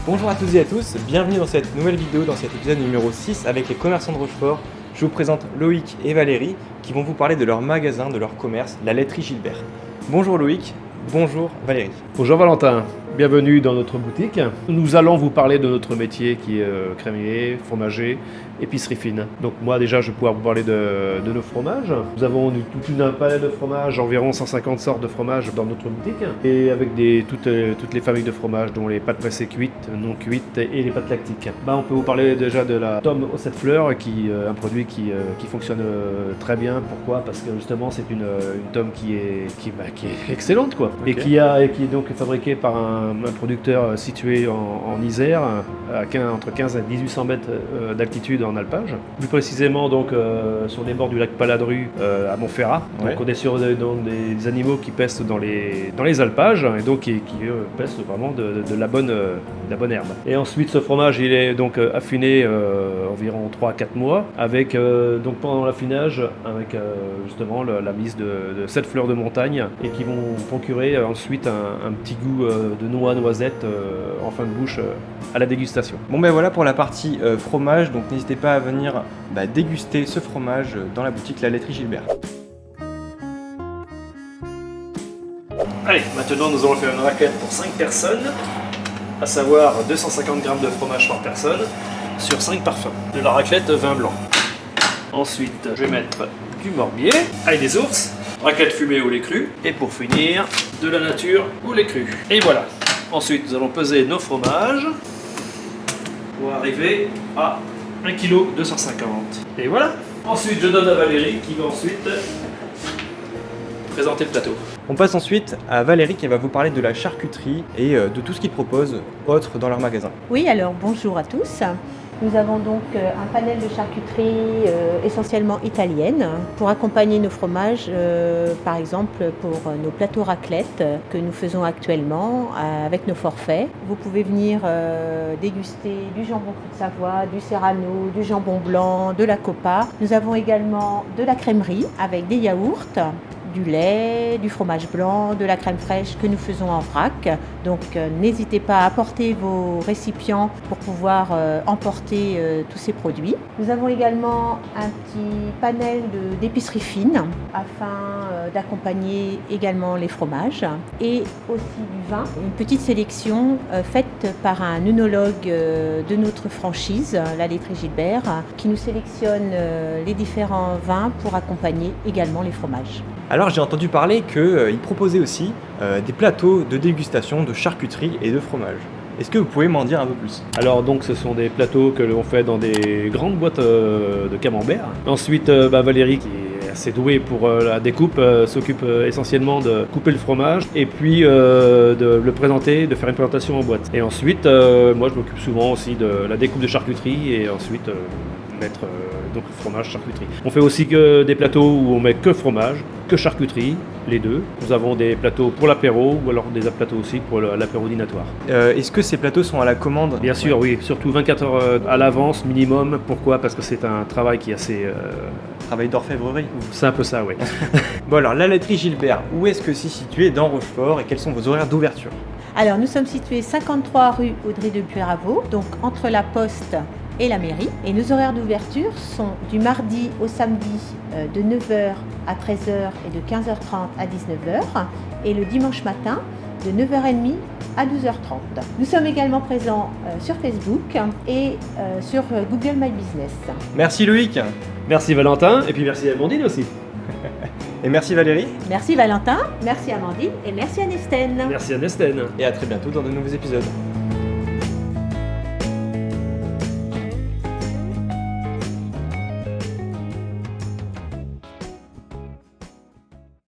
Bonjour à toutes et à tous, bienvenue dans cette nouvelle vidéo, dans cet épisode numéro 6 avec les commerçants de Rochefort. Je vous présente Loïc et Valérie qui vont vous parler de leur magasin, de leur commerce, la laiterie Gilbert. Bonjour Loïc, bonjour Valérie. Bonjour Valentin, bienvenue dans notre boutique. Nous allons vous parler de notre métier qui est crémier, fromager, épicerie fine. Donc moi déjà je vais pouvoir vous parler de nos fromages. Nous avons toute une palette de fromages, environ 150 sortes de fromages dans notre boutique. Et avec toutes les familles de fromages dont les pâtes pressées cuites, non cuites et les pâtes lactiques. On peut vous parler déjà de la tome aux 7 fleurs, qui un produit qui fonctionne très bien. Pourquoi ? Parce que justement c'est une tome qui est excellente quoi. Okay. Et qui est donc fabriquée par un producteur situé en Isère, entre 15 et 1800 mètres d'altitude en alpage. Plus précisément donc sur les bords du lac Paladru à Montferrat. Donc on est sur des animaux qui pèsent dans les alpages et donc qui pèsent vraiment de la bonne herbe. Et ensuite ce fromage il est donc affiné environ 3 à 4 mois avec donc pendant l'affinage avec justement la mise de 7 fleurs de montagne et qui vont procurer ensuite un petit goût de noix, noisette en fin de bouche à la dégustation. Bon voilà pour la partie fromage, donc n'hésitez pas à venir déguster ce fromage dans la boutique La Laiterie Gilbert. Allez, maintenant nous allons faire une raclette pour 5 personnes, à savoir 250 g de fromage par personne sur 5 parfums. De la raclette vin blanc. Ensuite, je vais mettre du morbier, ail des ours, raclette fumée ou lait cru, et pour finir, de la nature ou lait cru. Et voilà. Ensuite, nous allons peser nos fromages pour arriver à 1,250 kg. Et voilà. Ensuite, je donne à Valérie qui va ensuite présenter le plateau. On passe ensuite à Valérie qui va vous parler de la charcuterie et de tout ce qu'ils proposent autre dans leur magasin. Oui, alors bonjour à tous. Nous avons donc un panel de charcuterie essentiellement italienne pour accompagner nos fromages, par exemple pour nos plateaux raclette que nous faisons actuellement avec nos forfaits. Vous pouvez venir déguster du jambon cru de Savoie, du serrano, du jambon blanc, de la copa. Nous avons également de la crèmerie avec des yaourts, du lait, du fromage blanc, de la crème fraîche que nous faisons en vrac. Donc n'hésitez pas à apporter vos récipients pour pouvoir emporter tous ces produits. Nous avons également un petit panel d'épicerie fine afin d'accompagner également les fromages et aussi du vin. Une petite sélection faite par un œnologue de notre franchise, la laiterie Gilbert, qui nous sélectionne les différents vins pour accompagner également les fromages. Alors j'ai entendu parler qu'ils proposaient aussi des plateaux de dégustation de charcuterie et de fromage. Est-ce que vous pouvez m'en dire un peu plus ? Alors donc ce sont des plateaux que l'on fait dans des grandes boîtes de camembert. Ensuite Valérie qui est assez douée pour la découpe s'occupe essentiellement de couper le fromage et puis de le présenter, de faire une présentation en boîte. Et ensuite moi je m'occupe souvent aussi de la découpe de charcuterie et ensuite mettre donc le fromage, charcuterie. On fait aussi que des plateaux où on met que fromage, que charcuterie, les deux. Nous avons des plateaux pour l'apéro ou alors des plateaux aussi pour l'apéro dînatoire. Est-ce que ces plateaux sont à la commande ? Bien sûr, oui. Surtout 24 heures à l'avance minimum. Pourquoi ? Parce que c'est un travail qui est assez... Travail d'orfèvrerie. C'est un peu ça, oui. Bon alors, la laiterie Gilbert, où est-ce que c'est situé dans Rochefort et quels sont vos horaires d'ouverture ? Alors nous sommes situés 53 rue Audrey de Puyraveau, donc entre la Poste et la mairie. Et nos horaires d'ouverture sont du mardi au samedi de 9h à 13h et de 15h30 à 19h et le dimanche matin de 9h30 à 12h30. Nous sommes également présents sur Facebook et sur Google My Business. Merci Loïc. Merci Valentin et puis merci Amandine aussi. Et merci Valérie. Merci Valentin, merci Amandine et merci Anestène. Merci Anestène. Et à très bientôt dans de nouveaux épisodes.